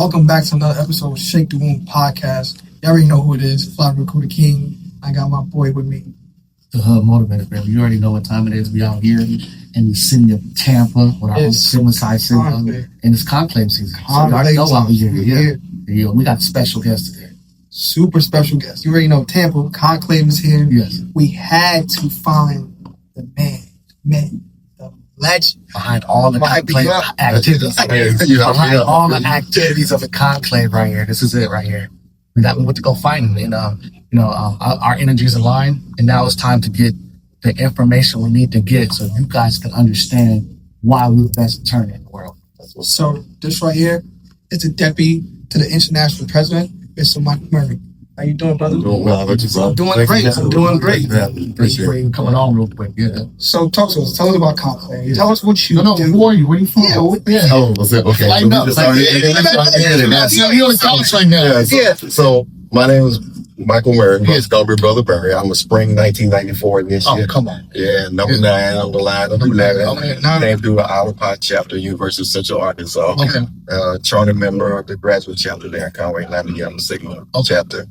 Welcome back to another episode of Shake the Room Podcast. You already know who it is, Fly Recruiter King. I got my boy with me. The Hub Motivator, baby. You already know what time it is. We out here in the city of Tampa with our own Sigma Psi Sigma, and it's conclave season. So you already know why we're here. Yeah. We got special guests today. Super special guest. You already know Tampa. Conclave is here. Yes. We had to find the man, the legend. Behind all the conclave activities. Behind all the activities of the conclave right here. This is it right here. We went to go find him. And, our energies align. And now it's time to get the information we need to get so you guys can understand why we're the best attorney in the world. So this right here is a deputy to the international president, Mr. Murry. How you doing, brother? Doing well. I'm doing great. I'm doing great. Appreciate you coming on real quick. Yeah. So talk to us. Tell us about Conclave. Yeah. Tell us what you do. Who are you? Where are you from? Yeah. Oh, what's that? Okay. Lighten up. You're on the couch right now. Yeah. So my name is Michael Murry. It's going to be Brother Murry. I'm a spring 1994 this year. Oh, come on. Yeah, number 9 on the line. Number 11. Came through the Outer Pot chapter, University of Central Arkansas. Okay. Charter member of the graduate chapter there in Conway, Lafayette Sigma chapter.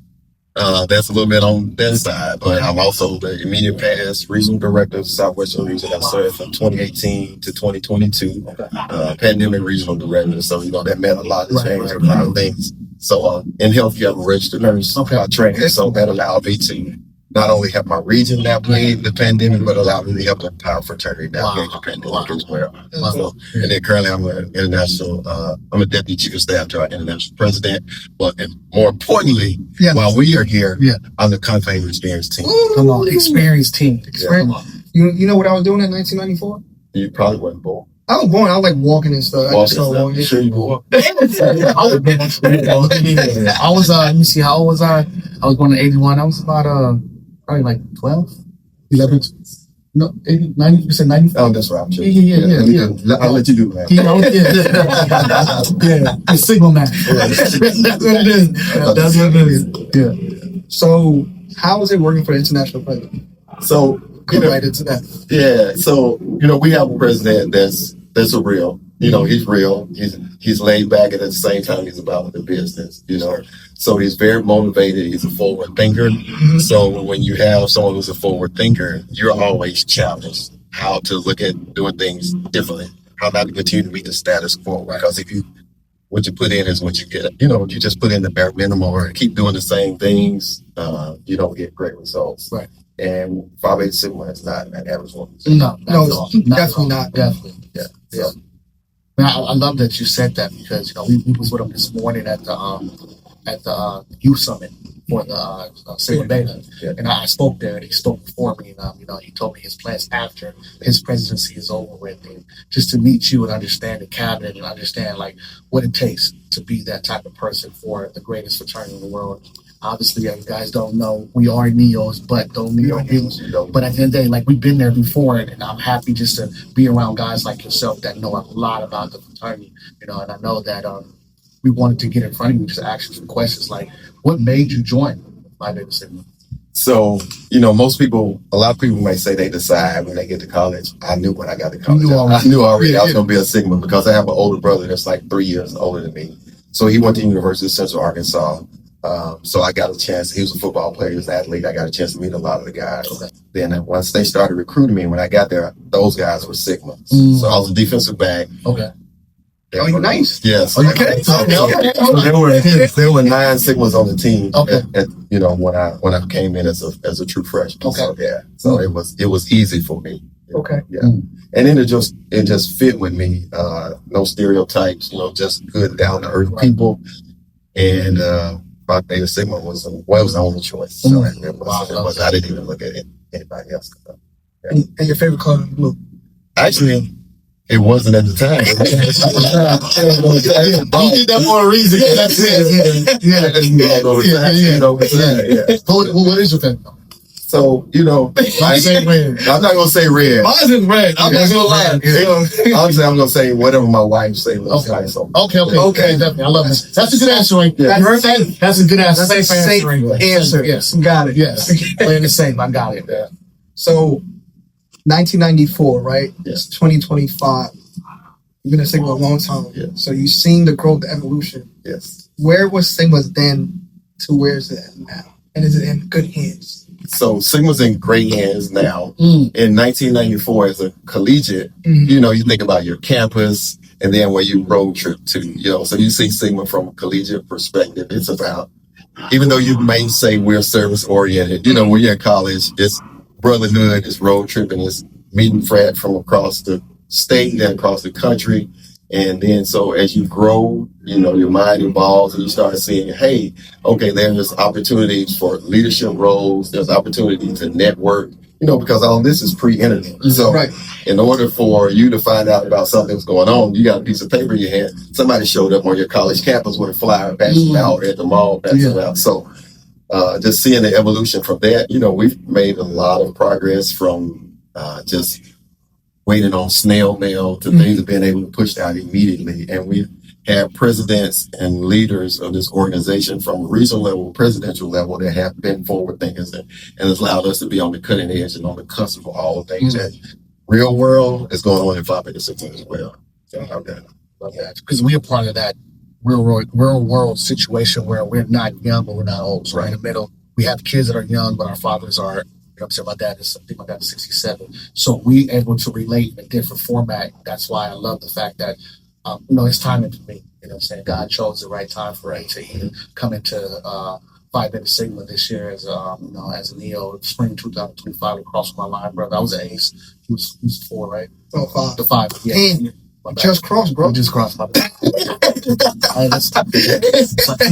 That's a little bit on that side, but I'm also the immediate past regional director of the Southwestern region. I served from 2018 to 2022, pandemic regional director. So, that meant a lot of change, a lot of things. So, in healthcare, I'm a registered nurse training. So that allowed me to not only help my region navigate the pandemic, but allowed me to help the entire fraternity navigate the pandemic as well. So, and then currently I'm an international, I'm a deputy chief of staff to our international president. But more importantly, while we are here, I'm the Conclave Experience team. Come on, experienced team. Come on. You know what I was doing in 1994? You probably wasn't born. I was born. I was like walking and stuff. Sure you were. I was, let me see, how old was I? I was born in 81. I was about, probably like 12, 11, no, 80, 90%, 90. Oh, that's right. Sure. Yeah. I'll let you do that. Yeah. Sigma man. That's what it is. That's what it is. Yeah. So, how is it working for the international president? So, Right into that. Yeah. So, we have a president that's a real. He's real. He's laid back, and at the same time, he's about the business. So he's very motivated. He's a forward thinker. Mm-hmm. So when you have someone who's a forward thinker, you're always challenged how to look at doing things differently, how not to continue to meet the status quo. Right? Because what you put in is what you get. If you just put in the bare minimum or keep doing the same things, you don't get great results. Right. And Phi Beta Sigma is not an average one. No, definitely not. Definitely. Yeah. I love that you said that because we was with him this morning at the youth summit for the Sigma Beta, and I spoke there, and he spoke before me, and he told me his plans after his presidency is over with, and just to meet you and understand the cabinet and understand like what it takes to be that type of person for the greatest fraternity in the world. Obviously, you guys don't know we are neos, but don't neo neos. But at the end of the day, like we've been there before, and I'm happy just to be around guys like yourself that know a lot about the fraternity. And I know that we wanted to get in front of you, just ask you some questions like, what made you join Phi Beta Sigma? So, a lot of people may say they decide when they get to college. I knew when I got to college. I knew already I was going to be a Sigma because I have an older brother that's like 3 years older than me. So he went to University of Central Arkansas. So I got a chance. He was a football player, he was an athlete. I got a chance to meet a lot of the guys. Okay. Then once they started recruiting me, when I got there, those guys were Sigmas. So I was a defensive back. Okay. Oh, you're nice. Yes. Okay. There were 9 Sigmas on the team. Okay. When I came in as a true freshman. Okay. So, So it was easy for me. Okay. Yeah. And then it just fit with me. No stereotypes. Just good down to earth people. And Phi Beta Sigma was the only choice. So I didn't even look at anybody else. And your favorite color is blue? Actually, it wasn't at the time. You did that for a reason. That's it. What is your favorite color? So, I'm not going to say red. Mine is red. I'm not going to lie. Honestly, I'm going to say whatever my wife say. Okay, definitely. I love this. That's a good answer, right? That's a good answer. That's a safe answer. Yes. Got it. Yes. Playing the same. I got it. Yeah. So, 1994, right? Yes. It's 2025. You've been at Sigma a long time. Yeah. So you've seen the growth, the evolution. Yes. Where was Sigma then to where is it now? And is it in good hands? So Sigma's in great hands now. Mm. In 1994, as a collegiate, you know, you think about your campus and then where you road trip to, you know, so you see Sigma from a collegiate perspective. It's about, even though you may say we're service oriented, you know, when you're in college, it's Brotherhood, it's road tripping, it's meeting frat from across the state and across the country. And then, so as you grow, you know, your mind evolves and you start seeing, hey, okay, there's opportunities for leadership roles. There's opportunity to network, you know, because all this is pre-internet. So in order for you to find out about something that's going on, you got a piece of paper in your hand. Somebody showed up on your college campus with a flyer, passing out at the mall, passing out. So just seeing the evolution from that, you know, we've made a lot of progress from just waiting on snail mail to things of being able to push out immediately. And we've had presidents and leaders of this organization from regional level, presidential level that have been forward thinkers and has allowed us to be on the cutting edge and on the cusp of all the things that real world is going on in Phi Beta Sigma as well. So I love that. Because we are part of that real world situation where we're not young, but we're not old. So we're in the middle. We have kids that are young, but our fathers are. You know what I'm saying? My dad is 67. So we able to relate in a different format. That's why I love the fact that, you know, it's timing for me. You know what I'm saying? God chose the right time for me to even come into Phi Beta Sigma this year as, you know, as a Neo, spring 2025 across my line, brother. I was an ace. He was 4, right? Oh, 5. The 5, yeah. And just crossed, bro. Just crossed my back. That's like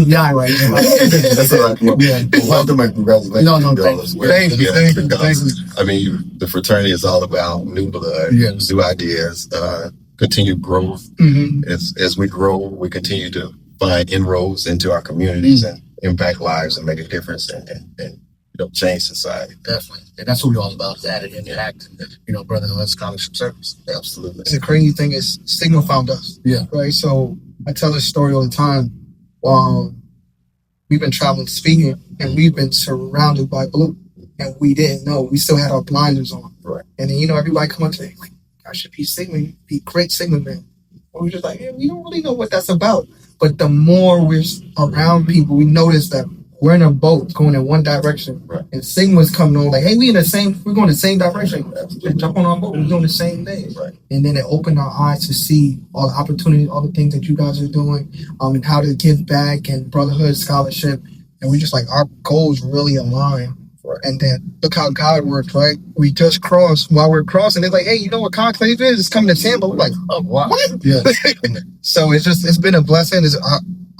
yeah, right now. That's all right. Well, to my congratulations. No, thank you. I mean, the fraternity is all about new blood, new ideas, continued growth. As we grow, we continue to find inroads into our communities and impact lives and make a difference and you know, change society. Definitely. And that's what we're all about, is added impact and, you know, Brotherhood scholarship service. Absolutely. The crazy thing is Sigma found us. Yeah. Right. So I tell this story all the time. We've been traveling speaking and we've been surrounded by blue and we didn't know. We still had our blinders on. Right. And then, you know, everybody come up to me like, I should be Sigma, be great Sigma man. And we're just like, yeah, we don't really know what that's about. But the more we're around people, we notice that we're in a boat going in one direction, and Sigma's coming on like, hey, we're going the same direction. Just jump on our boat, we're doing the same thing. And then it opened our eyes to see all the opportunities, all the things that you guys are doing, and how to give back and Brotherhood scholarship. And we just like, our goals really align. And then look how God works, right? We just crossed. While we're crossing, it's like, hey, you know what conclave is? It's coming to Tampa. We're like, oh, what? Yeah. So it's been a blessing.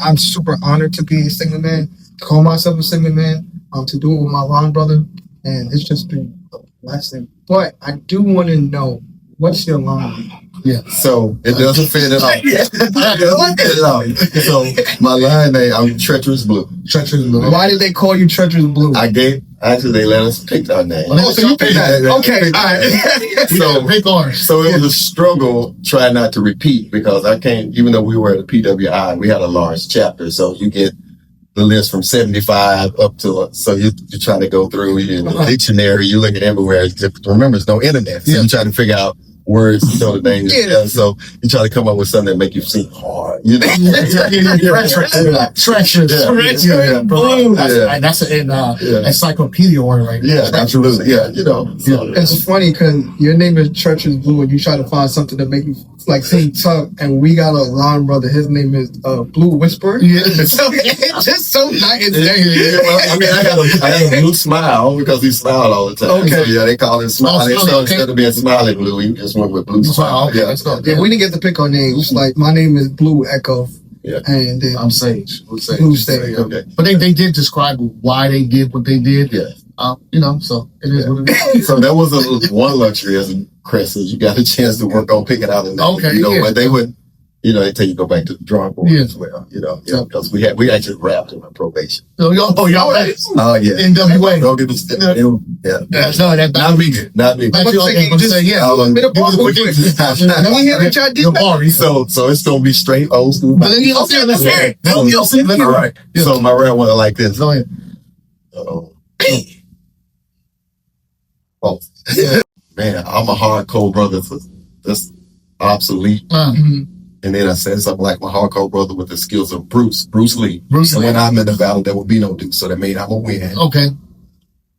I'm super honored to be a Sigma man, to call myself a Sigma man, to do it with my line brother, and it's just been a blessing. But I do want to know, what's your line? Yeah, so it doesn't fit at all. It doesn't fit at all. So my line name, I'm Treacherous Blue. Treacherous Blue. Why did they call you Treacherous Blue? Actually they let us pick our name. Oh, so you picked that. Okay, all right. So it was a struggle trying not to repeat because I can't, even though we were at the PWI, we had a large chapter, so you get the list from 75 up to, so you're trying to go through the dictionary, you look at everywhere. Remember, there's no internet, so you're trying to figure out words, you know, the names. So you try to come up with something that make you seem hard, you know. Treacherous. That's an encyclopedia word right now. Yeah, absolutely. Yeah, you know. It's funny because your name is Treacherous Blue and you try to find something to make you like seem tough, and we got a line brother, his name is Blue Whisperer. Yeah. So it's just so nice. Well, I mean, I got a blue smile because he smiled all the time. Okay. So, yeah, they call him Smiley. So instead of being Smiley Blue, he just went with Blue Smile. Okay, let's go. Yeah, we didn't get to pick our names. Like, my name is Blue Echo. Yeah. And then I'm Sage. Blue Sage. Okay. But they did describe why they did what they did. Yeah. You know, so it is what it is. So that was one luxury as a Crescent. You got a chance to work on picking out a name. Okay, you know, but they would, you know, they tell you go back to the drawing board as well. You know, because we actually wrapped him on probation. Oh, y'all right. Oh, yeah. NWA. Don't get this. Yeah. No, that's not me. Not me. But you okay, but say, yeah. Now we hear what y'all did. So it's gonna be straight old school. But then you don't see it. All right. So my rap went like this. Go ahead. Oh, man, I'm a hardcore brother. So obsolete. Mhm. And then I said something like my hardcore brother with the skills of Bruce Lee. Bruce So Lee. when I'm in the battle, there will be no Duke. So that means I'm a win. Okay.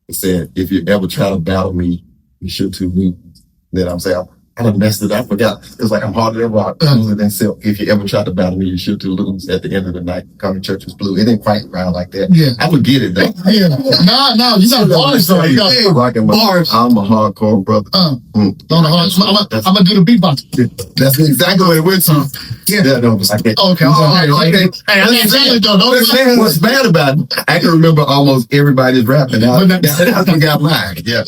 It said, if you ever try to battle me, you should to lose. Then I'm saying, I done messed it up. I forgot. It's like I'm harder than rock, smoother than silk. If you ever try to battle me, you should to lose. At the end of the night, coming church was blue. It didn't quite round like that. Yeah. I would get it though. Yeah. No, you got bars though. You got Rocking bars. I'm a hardcore brother. On the hard, I'm gonna do the beatbox. That's exactly what it went to. Yeah, that was like that. Okay. Okay. Hey, I didn't say it though. What's bad about it? I can remember almost everybody's rapping. I forgot mine. Yeah.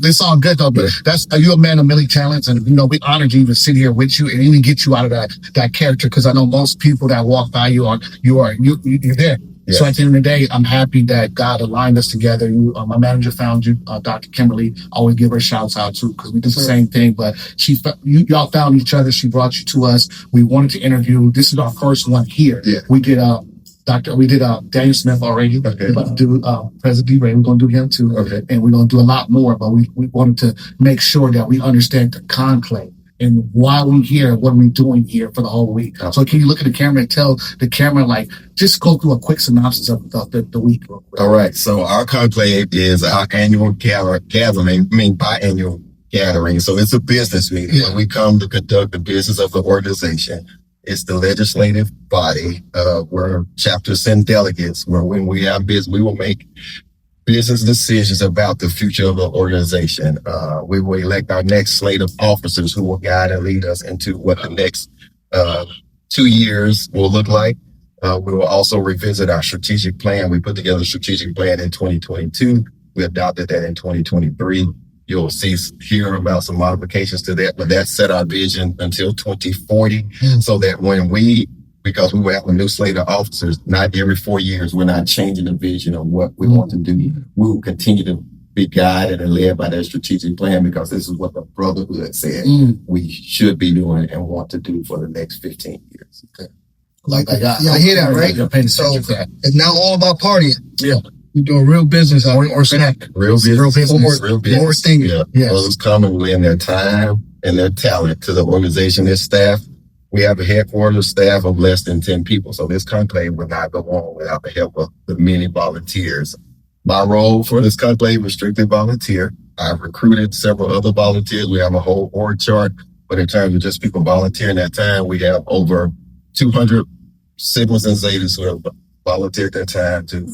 This all good though, but you're a man of many talents, and we honored to even sit here with you and even get you out of that character, because I know most people that walk by you're there. Yeah. So at the end of the day, I'm happy that God aligned us together. My manager found you, Dr. Kimberly. I always give her shouts out too, because we did the same thing. But y'all found each other. She brought you to us. We wanted to interview. This is our first one here. Yeah. We did Daniel Smith already. Okay. We're about to do President D-Ray. We're going to do him too. Okay. And we're going to do a lot more. But we wanted to make sure that we understand the conclave and why we're here, what we're doing here for the whole week. Okay. So can you look at the camera and tell the camera, just go through a quick synopsis of the week real quick. All right. So our conclave is our annual gathering, biannual gathering. So it's a business meeting. Yeah. When we come to conduct the business of the organization. It's the legislative body, where chapters send delegates, where when we have business, we will make business decisions about the future of the organization. We will elect our next slate of officers who will guide and lead us into what the next 2 years will look like. We will also revisit our strategic plan. We put together a strategic plan in 2022. We adopted that in 2023. You'll hear about some modifications to that, but that set our vision until 2040. So that because we will have a new slate of officers, not every 4 years, we're not changing the vision of what we want to do. We will continue to be guided and led by that strategic plan, because this is what the Brotherhood said we should be doing and want to do for the next 15 years. Okay. I hear that, right? So it's not all about partying. Yeah. You're doing real business or snack. Real business. More things. Yeah. Yes. Those come and lend their time and their talent to the organization, their staff. We have a headquarters staff of less than 10 people. So this conclave would not go on without the help of the many volunteers. My role for this conclave is strictly volunteer. I've recruited several other volunteers. We have a whole org chart, but in terms of just people volunteering that time, we have over 200 Sigmas and Zetas who have volunteered their time to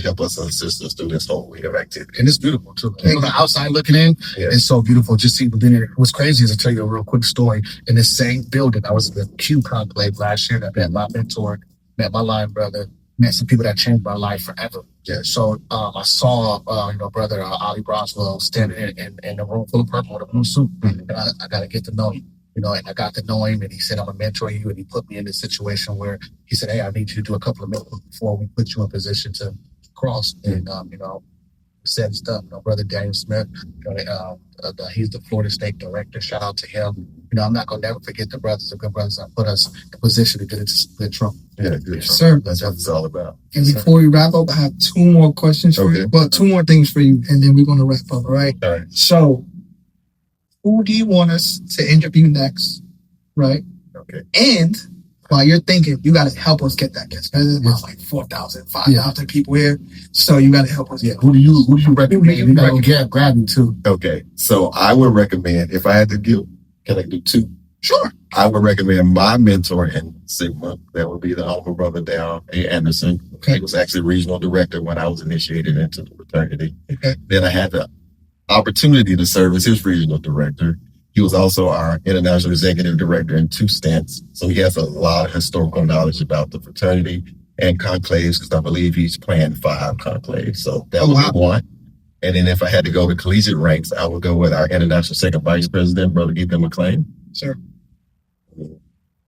help us and assist us through this whole week of activity. And it's beautiful too. The outside looking in, it's so beautiful. Just see within it. What's crazy is, I'll tell you a real quick story. In this same building, I was at the Q conclave last year. I met my mentor, met my line brother, met some people that changed my life forever. Yeah. So I saw brother Ali Broswell standing in a room full of purple with a blue suit, and I got to get to know him. And I got to know him, and he said, I'm a mentor you, and he put me in this situation where he said, hey, I need you to do a couple of miracles before we put you in position to cross. And, said stuff, Brother Daniel Smith, he's the Florida State Director. Shout out to him. I'm not going to never forget the good brothers that put us in position to get into good trouble. Yeah, good. Sir. That's what it's all about. And before we wrap up, I have 2 more questions for you. Well, 2 more things for you, and then we're going to wrap up, all right? All right. So, who do you want us to interview next, right? Okay. And while you're thinking, you got to help us get that guest. There's about 4,000, 5,000 people here, so you got to help us. Yeah. Who do you recommend? You got to grab me too. Okay. So I would recommend, if I had to give, can I do 2? Sure. I would recommend my mentor in Sigma. That would be the Honorable Brother Down A. Anderson. Okay. He was actually regional director when I was initiated into the fraternity. Okay. Then I had the opportunity to serve as his regional director. He was also our international executive director in 2 stints. So he has a lot of historical knowledge about the fraternity and conclaves, because I believe he's planned 5 conclaves. So that would be 1. And then if I had to go to collegiate ranks, I would go with our international second vice president, Brother Ethan McLean. Sure.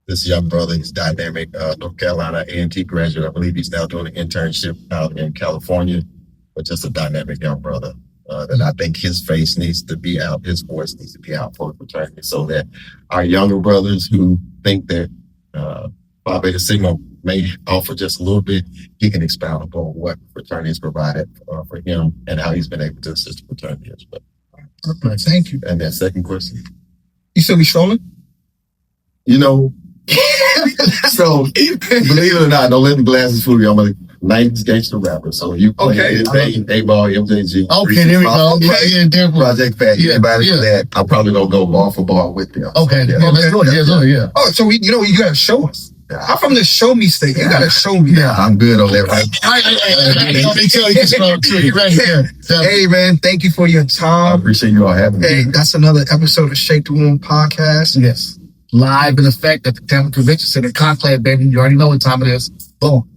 This young brother is dynamic, North Carolina A&T graduate. I believe he's now doing an internship out in California, but just a dynamic young brother. That I think his face needs to be out, his voice needs to be out for the fraternity, so that our younger brothers who think that Phi Beta Sigma may offer just a little bit, he can expound upon what fraternity has provided for him and how he's been able to assist the fraternity as well. Thank you. And that second question? You still be strolling? you know. So believe it or not, don't let the glasses fool you. I'm a 90s gangster rapper. So you play A-Ball, MJG. Okay, there we go. Okay. Project Fat. Anybody for that, I'm probably gonna go bar for bar with them. Okay, let's do it. Yeah. Oh, so you gotta show us. I'm from the show me state. You gotta show me. Yeah, I'm good on that, right? Hey man, thank you for your I time. appreciate you all having me. Hey, that's another episode of Shake the Room podcast. Yes. Live in effect at the Tampa Convention Center Conclave, baby. You already know what time it is. Boom.